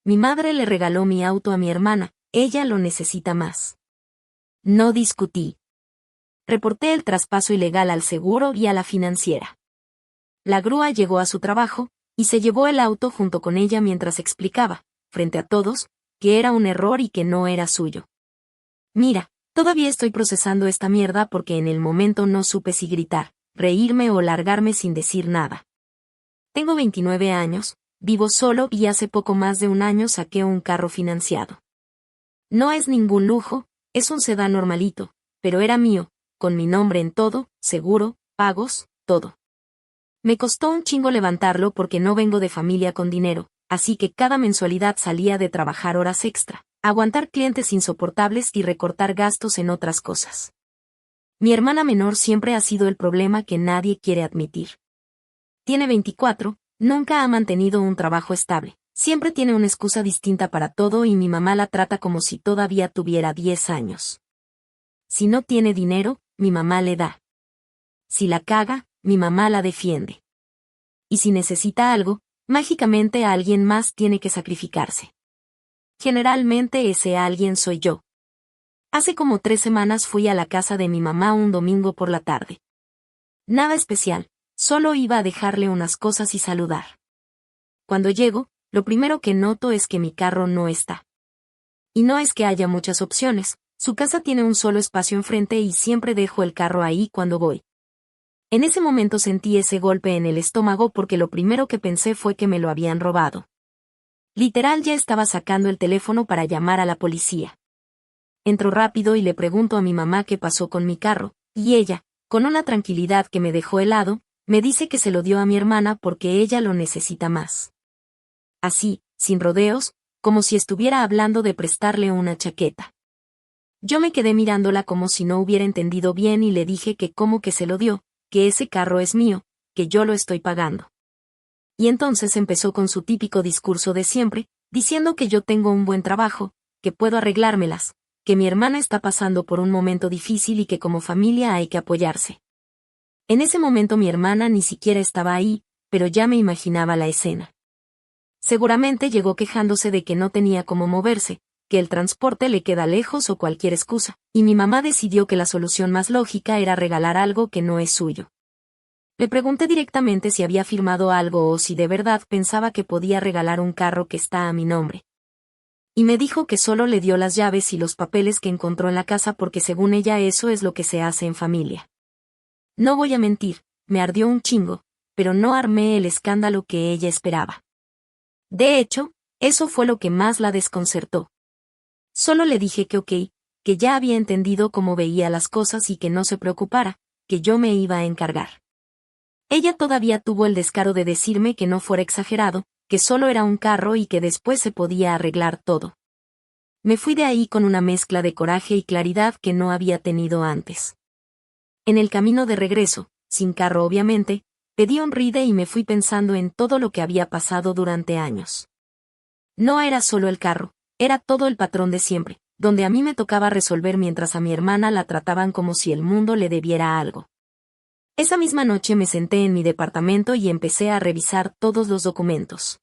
Mi madre le regaló mi auto a mi hermana, ella lo necesita más. No discutí. Reporté el traspaso ilegal al seguro y a la financiera. La grúa llegó a su trabajo, y se llevó el auto junto con ella mientras explicaba, frente a todos, que era un error y que no era suyo. Mira, todavía estoy procesando esta mierda porque en el momento no supe si gritar, reírme o largarme sin decir nada. Tengo 29 años, vivo solo y hace poco más de un año saqué un carro financiado. No es ningún lujo, es un sedán normalito, pero era mío, con mi nombre en todo, seguro, pagos, todo. Me costó un chingo levantarlo porque no vengo de familia con dinero, así que cada mensualidad salía de trabajar horas extra, aguantar clientes insoportables y recortar gastos en otras cosas. Mi hermana menor siempre ha sido el problema que nadie quiere admitir. Tiene 24, nunca ha mantenido un trabajo estable, siempre tiene una excusa distinta para todo y mi mamá la trata como si todavía tuviera 10 años. Si no tiene dinero, mi mamá le da. Si la caga, mi mamá la defiende. Y si necesita algo, mágicamente alguien más tiene que sacrificarse. Generalmente ese alguien soy yo. Hace como 3 semanas fui a la casa de mi mamá un domingo por la tarde. Nada especial, solo iba a dejarle unas cosas y saludar. Cuando llego, lo primero que noto es que mi carro no está. Y no es que haya muchas opciones, su casa tiene un solo espacio enfrente y siempre dejo el carro ahí cuando voy. En ese momento sentí ese golpe en el estómago porque lo primero que pensé fue que me lo habían robado. Literal ya estaba sacando el teléfono para llamar a la policía. Entro rápido y le pregunto a mi mamá qué pasó con mi carro, y ella, con una tranquilidad que me dejó helado, me dice que se lo dio a mi hermana porque ella lo necesita más. Así, sin rodeos, como si estuviera hablando de prestarle una chaqueta. Yo me quedé mirándola como si no hubiera entendido bien y le dije que cómo que se lo dio, que ese carro es mío, que yo lo estoy pagando. Y entonces empezó con su típico discurso de siempre, diciendo que yo tengo un buen trabajo, que puedo arreglármelas, que mi hermana está pasando por un momento difícil y que como familia hay que apoyarse. En ese momento mi hermana ni siquiera estaba ahí, pero ya me imaginaba la escena. Seguramente llegó quejándose de que no tenía cómo moverse, que el transporte le queda lejos o cualquier excusa, y mi mamá decidió que la solución más lógica era regalar algo que no es suyo. Le pregunté directamente si había firmado algo o si de verdad pensaba que podía regalar un carro que está a mi nombre. Y me dijo que solo le dio las llaves y los papeles que encontró en la casa porque según ella eso es lo que se hace en familia. No voy a mentir, me ardió un chingo, pero no armé el escándalo que ella esperaba. De hecho, eso fue lo que más la desconcertó. Solo le dije que ok, que ya había entendido cómo veía las cosas y que no se preocupara, que yo me iba a encargar. Ella todavía tuvo el descaro de decirme que no fuera exagerado, que solo era un carro y que después se podía arreglar todo. Me fui de ahí con una mezcla de coraje y claridad que no había tenido antes. En el camino de regreso, sin carro obviamente, pedí un ride y me fui pensando en todo lo que había pasado durante años. No era solo el carro, era todo el patrón de siempre, donde a mí me tocaba resolver mientras a mi hermana la trataban como si el mundo le debiera algo. Esa misma noche me senté en mi departamento y empecé a revisar todos los documentos.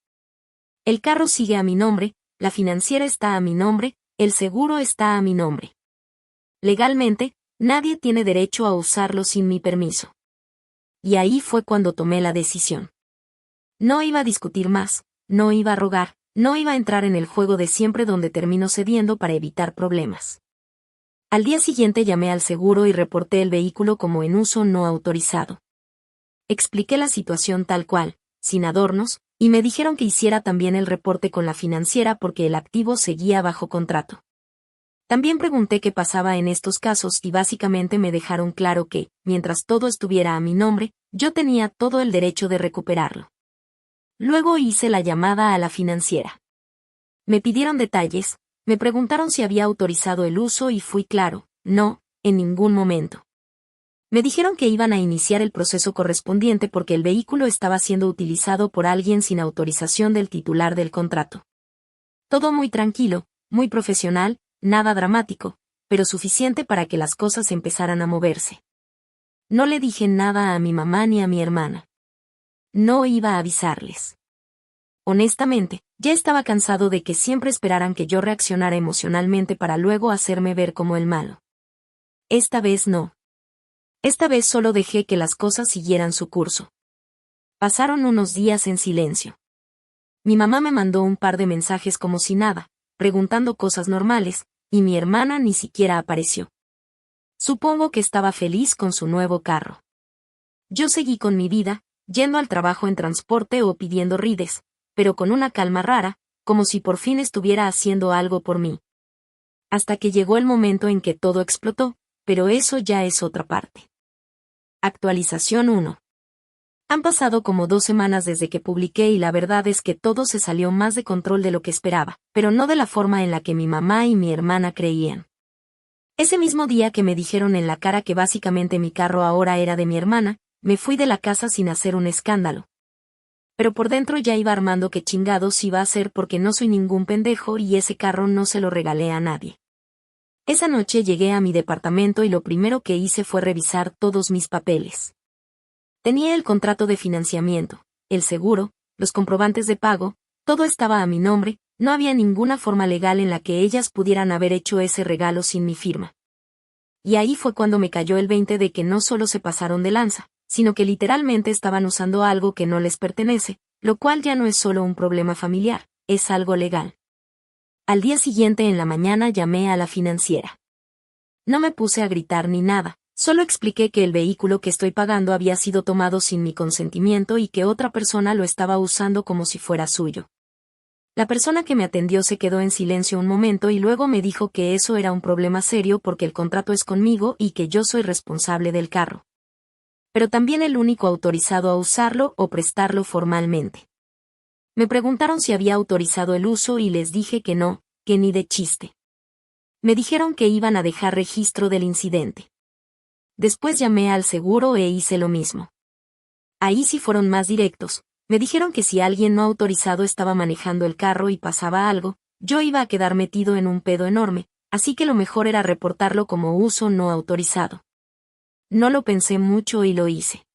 El carro sigue a mi nombre, la financiera está a mi nombre, el seguro está a mi nombre. Legalmente, nadie tiene derecho a usarlo sin mi permiso. Y ahí fue cuando tomé la decisión. No iba a discutir más, no iba a rogar, no iba a entrar en el juego de siempre donde termino cediendo para evitar problemas. Al día siguiente llamé al seguro y reporté el vehículo como en uso no autorizado. Expliqué la situación tal cual, sin adornos, y me dijeron que hiciera también el reporte con la financiera porque el activo seguía bajo contrato. También pregunté qué pasaba en estos casos y básicamente me dejaron claro que, mientras todo estuviera a mi nombre, yo tenía todo el derecho de recuperarlo. Luego hice la llamada a la financiera. Me pidieron detalles, me preguntaron si había autorizado el uso y fui claro, no, en ningún momento. Me dijeron que iban a iniciar el proceso correspondiente porque el vehículo estaba siendo utilizado por alguien sin autorización del titular del contrato. Todo muy tranquilo, muy profesional, nada dramático, pero suficiente para que las cosas empezaran a moverse. No le dije nada a mi mamá ni a mi hermana. No iba a avisarles. Honestamente, Ya estaba cansado de que siempre esperaran que yo reaccionara emocionalmente para luego hacerme ver como el malo. Esta vez no. Esta vez solo dejé que las cosas siguieran su curso. Pasaron unos días en silencio. Mi mamá me mandó un par de mensajes como si nada, preguntando cosas normales, y mi hermana ni siquiera apareció. Supongo que estaba feliz con su nuevo carro. Yo seguí con mi vida, yendo al trabajo en transporte o pidiendo rides, pero con una calma rara, como si por fin estuviera haciendo algo por mí. Hasta que llegó el momento en que todo explotó, pero eso ya es otra parte. Actualización 1. Han pasado como 2 semanas desde que publiqué y la verdad es que todo se salió más de control de lo que esperaba, pero no de la forma en la que mi mamá y mi hermana creían. Ese mismo día que me dijeron en la cara que básicamente mi carro ahora era de mi hermana, me fui de la casa sin hacer un escándalo. Pero por dentro ya iba armando que chingados iba a hacer porque no soy ningún pendejo y ese carro no se lo regalé a nadie. Esa noche llegué a mi departamento y lo primero que hice fue revisar todos mis papeles. Tenía el contrato de financiamiento, el seguro, los comprobantes de pago, todo estaba a mi nombre, no había ninguna forma legal en la que ellas pudieran haber hecho ese regalo sin mi firma. Y ahí fue cuando me cayó el 20 de que no solo se pasaron de lanza, sino que literalmente estaban usando algo que no les pertenece, lo cual ya no es solo un problema familiar, es algo legal. Al día siguiente en la mañana llamé a la financiera. No me puse a gritar ni nada, solo expliqué que el vehículo que estoy pagando había sido tomado sin mi consentimiento y que otra persona lo estaba usando como si fuera suyo. La persona que me atendió se quedó en silencio un momento y luego me dijo que eso era un problema serio porque el contrato es conmigo y que yo soy responsable del carro. Pero también el único autorizado a usarlo o prestarlo formalmente. Me preguntaron si había autorizado el uso y les dije que no, que ni de chiste. Me dijeron que iban a dejar registro del incidente. Después llamé al seguro e hice lo mismo. Ahí sí fueron más directos. Me dijeron que si alguien no autorizado estaba manejando el carro y pasaba algo, yo iba a quedar metido en un pedo enorme, así que lo mejor era reportarlo como uso no autorizado. No lo pensé mucho y lo hice.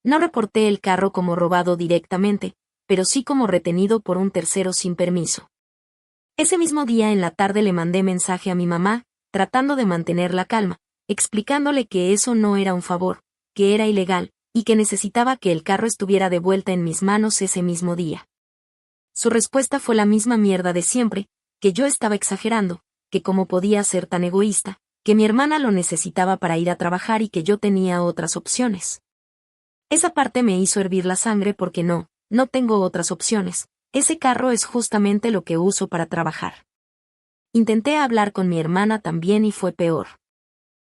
No reporté el carro como robado directamente, pero sí como retenido por un tercero sin permiso. Ese mismo día en la tarde le mandé mensaje a mi mamá, tratando de mantener la calma, explicándole que eso no era un favor, que era ilegal, y que necesitaba que el carro estuviera de vuelta en mis manos ese mismo día. Su respuesta fue la misma mierda de siempre, que yo estaba exagerando, que cómo podía ser tan egoísta, que mi hermana lo necesitaba para ir a trabajar y que yo tenía otras opciones. Esa parte me hizo hervir la sangre porque no tengo otras opciones, ese carro es justamente lo que uso para trabajar. Intenté hablar con mi hermana también y fue peor.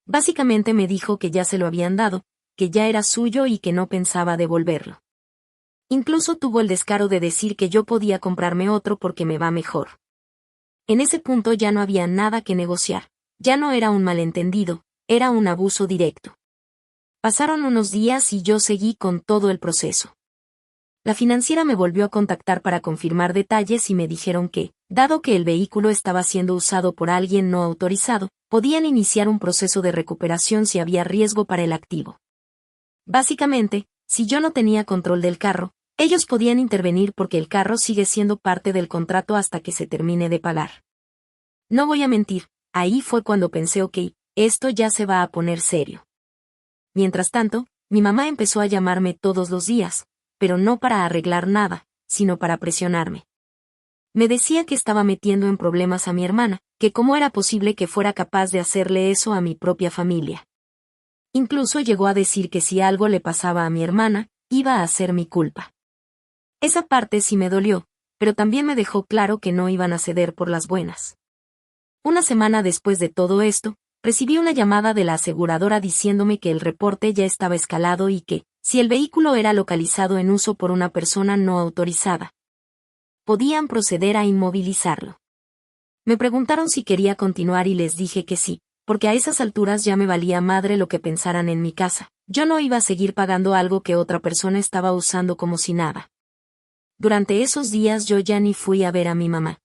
Básicamente me dijo que ya se lo habían dado, que ya era suyo y que no pensaba devolverlo. Incluso tuvo el descaro de decir que yo podía comprarme otro porque me va mejor. En ese punto ya no había nada que negociar, ya no era un malentendido, era un abuso directo. Pasaron unos días y yo seguí con todo el proceso. La financiera me volvió a contactar para confirmar detalles y me dijeron que, dado que el vehículo estaba siendo usado por alguien no autorizado, podían iniciar un proceso de recuperación si había riesgo para el activo. Básicamente, si yo no tenía control del carro, ellos podían intervenir porque el carro sigue siendo parte del contrato hasta que se termine de pagar. No voy a mentir, ahí fue cuando pensé ok, esto ya se va a poner serio. Mientras tanto, mi mamá empezó a llamarme todos los días, pero no para arreglar nada, sino para presionarme. Me decía que estaba metiendo en problemas a mi hermana, que cómo era posible que fuera capaz de hacerle eso a mi propia familia. Incluso llegó a decir que si algo le pasaba a mi hermana, iba a ser mi culpa. Esa parte sí me dolió, pero también me dejó claro que no iban a ceder por las buenas. Una semana después de todo esto, recibí una llamada de la aseguradora diciéndome que el reporte ya estaba escalado y que, si el vehículo era localizado en uso por una persona no autorizada, podían proceder a inmovilizarlo. Me preguntaron si quería continuar y les dije que sí, porque a esas alturas ya me valía madre lo que pensaran en mi casa. Yo no iba a seguir pagando algo que otra persona estaba usando como si nada. Durante esos días yo ya ni fui a ver a mi mamá.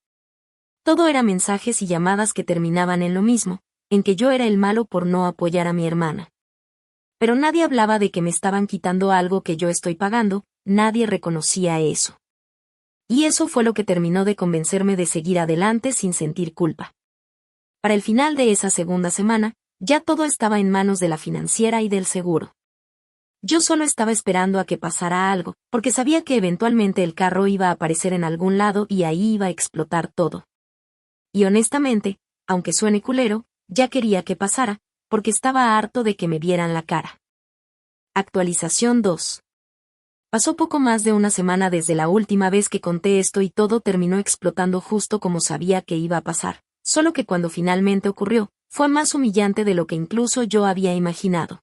Todo era mensajes y llamadas que terminaban en lo mismo, en que yo era el malo por no apoyar a mi hermana. Pero nadie hablaba de que me estaban quitando algo que yo estoy pagando, nadie reconocía eso. Y eso fue lo que terminó de convencerme de seguir adelante sin sentir culpa. Para el final de esa segunda semana, ya todo estaba en manos de la financiera y del seguro. Yo solo estaba esperando a que pasara algo, porque sabía que eventualmente el carro iba a aparecer en algún lado y ahí iba a explotar todo. Y honestamente, aunque suene culero, ya quería que pasara, porque estaba harto de que me vieran la cara. Actualización 2. Pasó poco más de una semana desde la última vez que conté esto y todo terminó explotando justo como sabía que iba a pasar, solo que cuando finalmente ocurrió, fue más humillante de lo que incluso yo había imaginado.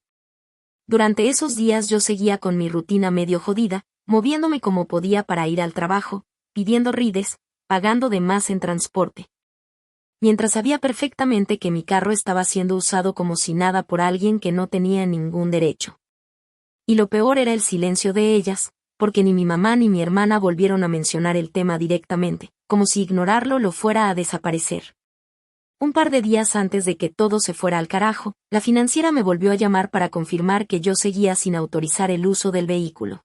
Durante esos días yo seguía con mi rutina medio jodida, moviéndome como podía para ir al trabajo, pidiendo rides, pagando de más en transporte. Mientras sabía perfectamente que mi carro estaba siendo usado como si nada por alguien que no tenía ningún derecho. Y lo peor era el silencio de ellas, porque ni mi mamá ni mi hermana volvieron a mencionar el tema directamente, como si ignorarlo lo fuera a desaparecer. Un par de días antes de que todo se fuera al carajo, la financiera me volvió a llamar para confirmar que yo seguía sin autorizar el uso del vehículo.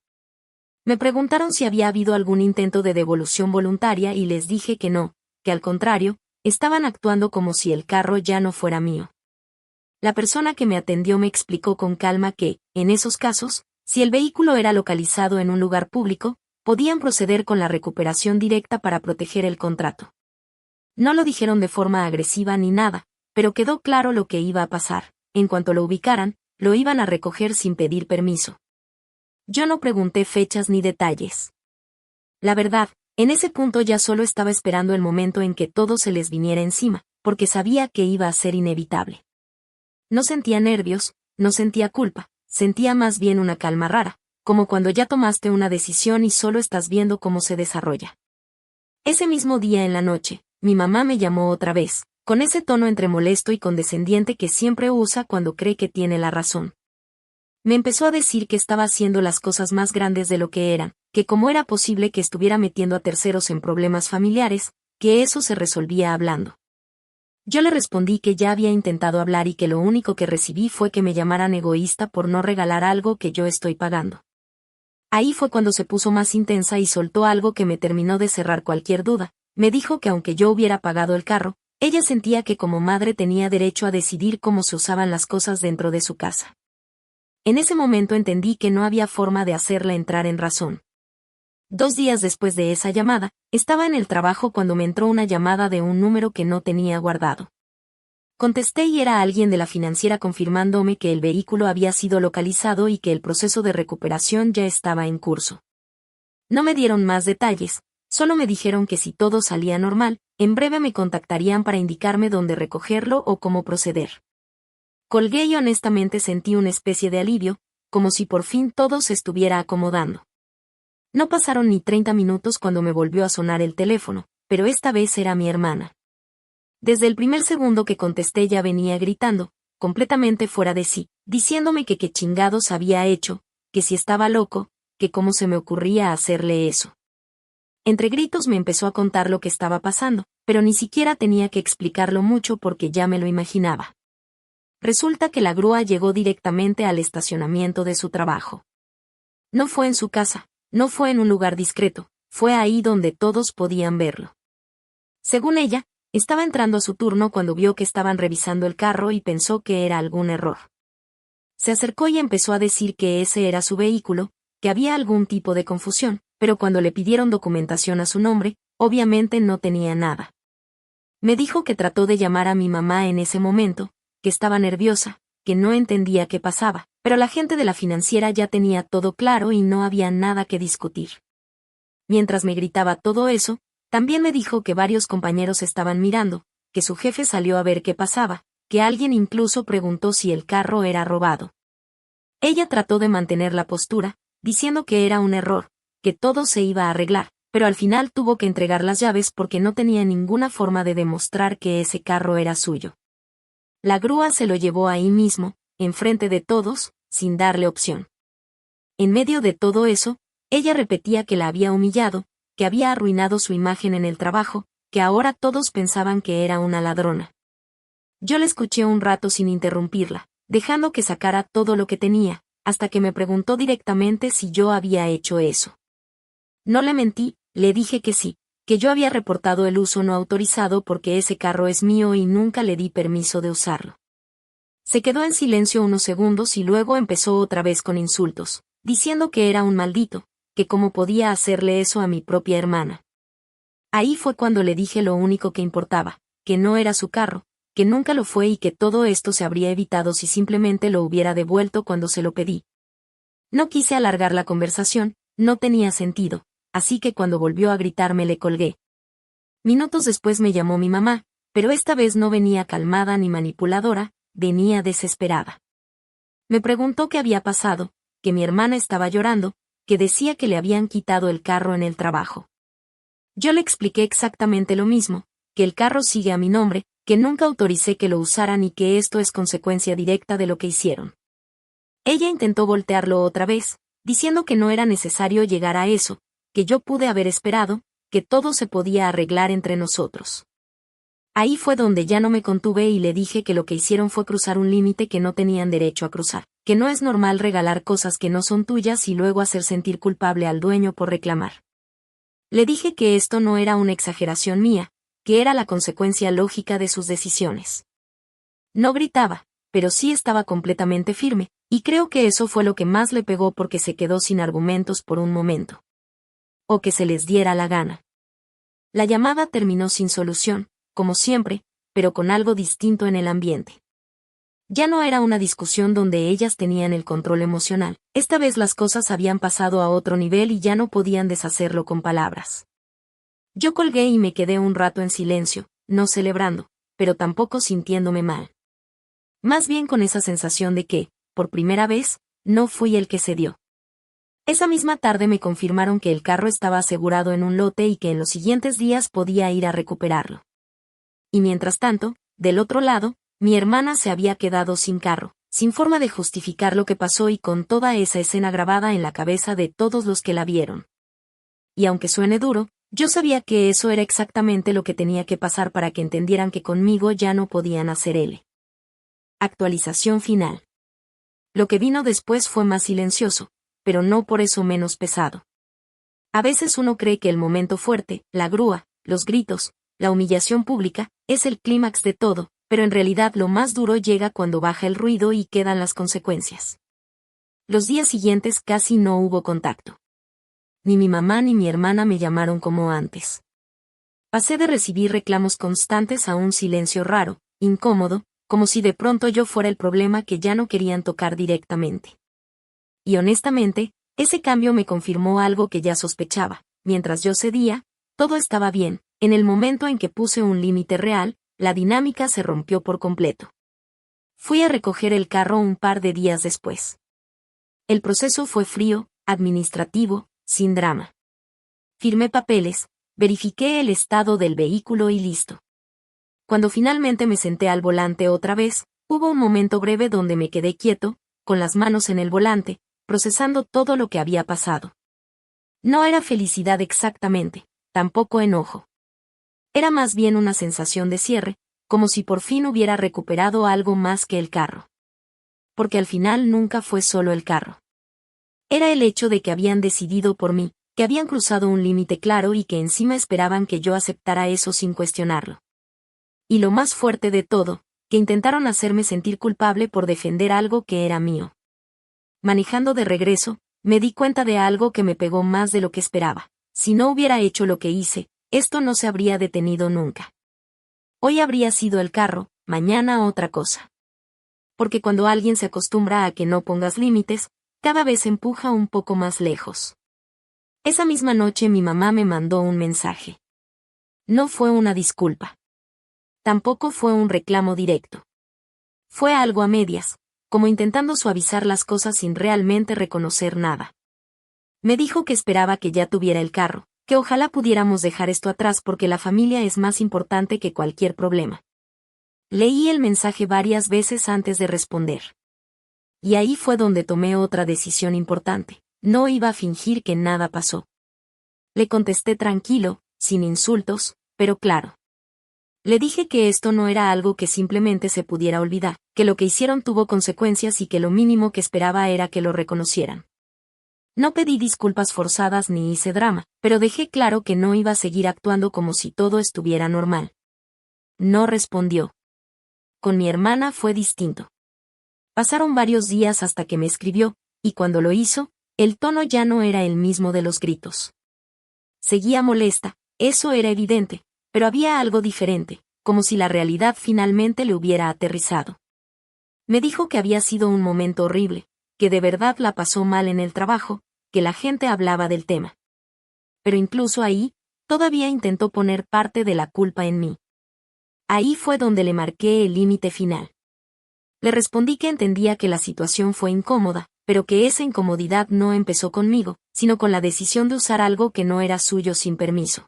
Me preguntaron si había habido algún intento de devolución voluntaria y les dije que no, que al contrario, estaban actuando como si el carro ya no fuera mío. La persona que me atendió me explicó con calma que, en esos casos, si el vehículo era localizado en un lugar público, podían proceder con la recuperación directa para proteger el contrato. No lo dijeron de forma agresiva ni nada, pero quedó claro lo que iba a pasar. En cuanto lo ubicaran, lo iban a recoger sin pedir permiso. Yo no pregunté fechas ni detalles. La verdad, en ese punto ya solo estaba esperando el momento en que todo se les viniera encima, porque sabía que iba a ser inevitable. No sentía nervios, no sentía culpa, sentía más bien una calma rara, como cuando ya tomaste una decisión y solo estás viendo cómo se desarrolla. Ese mismo día en la noche, mi mamá me llamó otra vez, con ese tono entre molesto y condescendiente que siempre usa cuando cree que tiene la razón. Me empezó a decir que estaba haciendo las cosas más grandes de lo que eran, que cómo era posible que estuviera metiendo a terceros en problemas familiares, que eso se resolvía hablando. Yo le respondí que ya había intentado hablar y que lo único que recibí fue que me llamaran egoísta por no regalar algo que yo estoy pagando. Ahí fue cuando se puso más intensa y soltó algo que me terminó de cerrar cualquier duda. Me dijo que aunque yo hubiera pagado el carro, ella sentía que como madre tenía derecho a decidir cómo se usaban las cosas dentro de su casa. En ese momento entendí que no había forma de hacerla entrar en razón. 2 días después de esa llamada, estaba en el trabajo cuando me entró una llamada de un número que no tenía guardado. Contesté y era alguien de la financiera confirmándome que el vehículo había sido localizado y que el proceso de recuperación ya estaba en curso. No me dieron más detalles, solo me dijeron que si todo salía normal, en breve me contactarían para indicarme dónde recogerlo o cómo proceder. Colgué y honestamente sentí una especie de alivio, como si por fin todo se estuviera acomodando. No pasaron ni 30 minutos cuando me volvió a sonar el teléfono, pero esta vez era mi hermana. Desde el primer segundo que contesté ya venía gritando, completamente fuera de sí, diciéndome que qué chingados había hecho, que si estaba loco, que cómo se me ocurría hacerle eso. Entre gritos me empezó a contar lo que estaba pasando, pero ni siquiera tenía que explicarlo mucho porque ya me lo imaginaba. Resulta que la grúa llegó directamente al estacionamiento de su trabajo. No fue en su casa, no fue en un lugar discreto, fue ahí donde todos podían verlo. Según ella, estaba entrando a su turno cuando vio que estaban revisando el carro y pensó que era algún error. Se acercó y empezó a decir que ese era su vehículo, que había algún tipo de confusión, pero cuando le pidieron documentación a su nombre, obviamente no tenía nada. Me dijo que trató de llamar a mi mamá en ese momento, que estaba nerviosa, que no entendía qué pasaba, pero la gente de la financiera ya tenía todo claro y no había nada que discutir. Mientras me gritaba todo eso, también me dijo que varios compañeros estaban mirando, que su jefe salió a ver qué pasaba, que alguien incluso preguntó si el carro era robado. Ella trató de mantener la postura, diciendo que era un error, que todo se iba a arreglar, pero al final tuvo que entregar las llaves porque no tenía ninguna forma de demostrar que ese carro era suyo. La grúa se lo llevó ahí mismo, enfrente de todos, sin darle opción. En medio de todo eso, ella repetía que la había humillado, que había arruinado su imagen en el trabajo, que ahora todos pensaban que era una ladrona. Yo la escuché un rato sin interrumpirla, dejando que sacara todo lo que tenía, hasta que me preguntó directamente si yo había hecho eso. No le mentí, Le dije que sí, que yo había reportado el uso no autorizado porque ese carro es mío y nunca le di permiso de usarlo. Se quedó en silencio unos segundos y luego empezó otra vez con insultos, diciendo que era un maldito, que cómo podía hacerle eso a mi propia hermana. Ahí fue cuando le dije lo único que importaba, que no era su carro, que nunca lo fue y que todo esto se habría evitado si simplemente lo hubiera devuelto cuando se lo pedí. No quise alargar la conversación, no tenía sentido, así que cuando volvió a gritarme le colgué. Minutos después me llamó mi mamá, pero esta vez no venía calmada ni manipuladora, venía desesperada. Me preguntó qué había pasado, que mi hermana estaba llorando, que decía que le habían quitado el carro en el trabajo. Yo le expliqué exactamente lo mismo, que el carro sigue a mi nombre, que nunca autoricé que lo usaran y que esto es consecuencia directa de lo que hicieron. Ella intentó voltearlo otra vez, diciendo que no era necesario llegar a eso, que yo pude haber esperado, que todo se podía arreglar entre nosotros. Ahí fue donde ya no me contuve y le dije que lo que hicieron fue cruzar un límite que no tenían derecho a cruzar, que no es normal regalar cosas que no son tuyas y luego hacer sentir culpable al dueño por reclamar. Le dije que esto no era una exageración mía, que era la consecuencia lógica de sus decisiones. No gritaba, pero sí estaba completamente firme, y creo que eso fue lo que más le pegó porque se quedó sin argumentos por un momento. O que se les diera la gana. La llamada terminó sin solución, como siempre, pero con algo distinto en el ambiente. Ya no era una discusión donde ellas tenían el control emocional, esta vez las cosas habían pasado a otro nivel y ya no podían deshacerlo con palabras. Yo colgué y me quedé un rato en silencio, no celebrando, pero tampoco sintiéndome mal. Más bien con esa sensación de que, por primera vez, no fui el que cedió. Esa misma tarde me confirmaron que el carro estaba asegurado en un lote y que en los siguientes días podía ir a recuperarlo. Y mientras tanto, del otro lado, mi hermana se había quedado sin carro, sin forma de justificar lo que pasó y con toda esa escena grabada en la cabeza de todos los que la vieron. Y aunque suene duro, yo sabía que eso era exactamente lo que tenía que pasar para que entendieran que conmigo ya no podían hacer L. Actualización final. Lo que vino después fue más silencioso, pero no por eso menos pesado. A veces uno cree que el momento fuerte, la grúa, los gritos, la humillación pública, es el clímax de todo, pero en realidad lo más duro llega cuando baja el ruido y quedan las consecuencias. Los días siguientes casi no hubo contacto. Ni mi mamá ni mi hermana me llamaron como antes. Pasé de recibir reclamos constantes a un silencio raro, incómodo, como si de pronto yo fuera el problema que ya no querían tocar directamente. Y honestamente, ese cambio me confirmó algo que ya sospechaba. Mientras yo cedía, todo estaba bien. En el momento en que puse un límite real, la dinámica se rompió por completo. Fui a recoger el carro un par de días después. El proceso fue frío, administrativo, sin drama. Firmé papeles, verifiqué el estado del vehículo y listo. Cuando finalmente me senté al volante otra vez, hubo un momento breve donde me quedé quieto, con las manos en el volante, procesando todo lo que había pasado. No era felicidad exactamente, tampoco enojo. Era más bien una sensación de cierre, como si por fin hubiera recuperado algo más que el carro. Porque al final nunca fue solo el carro. Era el hecho de que habían decidido por mí, que habían cruzado un límite claro y que encima esperaban que yo aceptara eso sin cuestionarlo. Y lo más fuerte de todo, que intentaron hacerme sentir culpable por defender algo que era mío. Manejando de regreso, me di cuenta de algo que me pegó más de lo que esperaba. Si no hubiera hecho lo que hice, esto no se habría detenido nunca. Hoy habría sido el carro, mañana otra cosa. Porque cuando alguien se acostumbra a que no pongas límites, cada vez empuja un poco más lejos. Esa misma noche mi mamá me mandó un mensaje. No fue una disculpa. Tampoco fue un reclamo directo. Fue algo a medias, como intentando suavizar las cosas sin realmente reconocer nada. Me dijo que esperaba que ya tuviera el carro, que ojalá pudiéramos dejar esto atrás porque la familia es más importante que cualquier problema. Leí el mensaje varias veces antes de responder. Y ahí fue donde tomé otra decisión importante. No iba a fingir que nada pasó. Le contesté tranquilo, sin insultos, pero claro. Le dije que esto no era algo que simplemente se pudiera olvidar, que lo que hicieron tuvo consecuencias y que lo mínimo que esperaba era que lo reconocieran. No pedí disculpas forzadas ni hice drama, pero dejé claro que no iba a seguir actuando como si todo estuviera normal. No respondió. Con mi hermana fue distinto. Pasaron varios días hasta que me escribió, y cuando lo hizo, el tono ya no era el mismo de los gritos. Seguía molesta, eso era evidente, pero había algo diferente, como si la realidad finalmente le hubiera aterrizado. Me dijo que había sido un momento horrible, que de verdad la pasó mal en el trabajo, que la gente hablaba del tema. Pero incluso ahí, todavía intentó poner parte de la culpa en mí. Ahí fue donde le marqué el límite final. Le respondí que entendía que la situación fue incómoda, pero que esa incomodidad no empezó conmigo, sino con la decisión de usar algo que no era suyo sin permiso.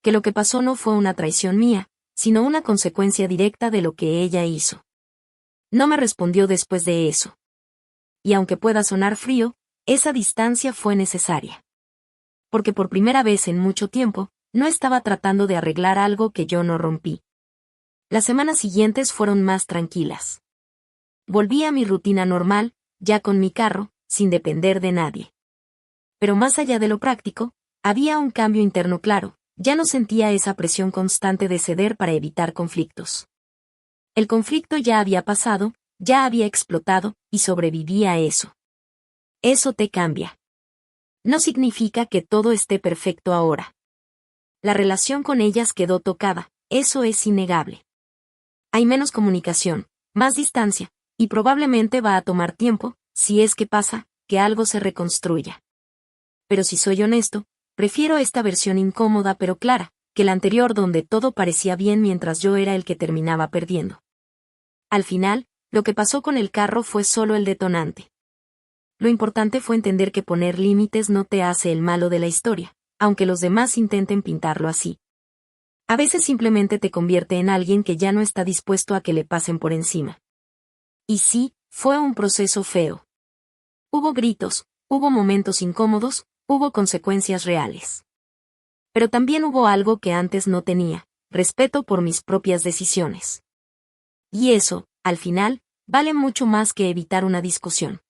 Que lo que pasó no fue una traición mía, sino una consecuencia directa de lo que ella hizo. No me respondió después de eso. Y aunque pueda sonar frío, esa distancia fue necesaria. Porque por primera vez en mucho tiempo, no estaba tratando de arreglar algo que yo no rompí. Las semanas siguientes fueron más tranquilas. Volví a mi rutina normal, ya con mi carro, sin depender de nadie. Pero más allá de lo práctico, había un cambio interno claro, ya no sentía esa presión constante de ceder para evitar conflictos. El conflicto ya había pasado, ya había explotado, y sobreviví a eso. Eso te cambia. No significa que todo esté perfecto ahora. La relación con ellas quedó tocada, eso es innegable. Hay menos comunicación, más distancia, y probablemente va a tomar tiempo, si es que pasa, que algo se reconstruya. Pero si soy honesto, prefiero esta versión incómoda pero clara, que la anterior donde todo parecía bien mientras yo era el que terminaba perdiendo. Al final, lo que pasó con el carro fue solo el detonante. Lo importante fue entender que poner límites no te hace el malo de la historia, aunque los demás intenten pintarlo así. A veces simplemente te convierte en alguien que ya no está dispuesto a que le pasen por encima. Y sí, fue un proceso feo. Hubo gritos, hubo momentos incómodos, hubo consecuencias reales. Pero también hubo algo que antes no tenía, respeto por mis propias decisiones. Y eso, al final, vale mucho más que evitar una discusión.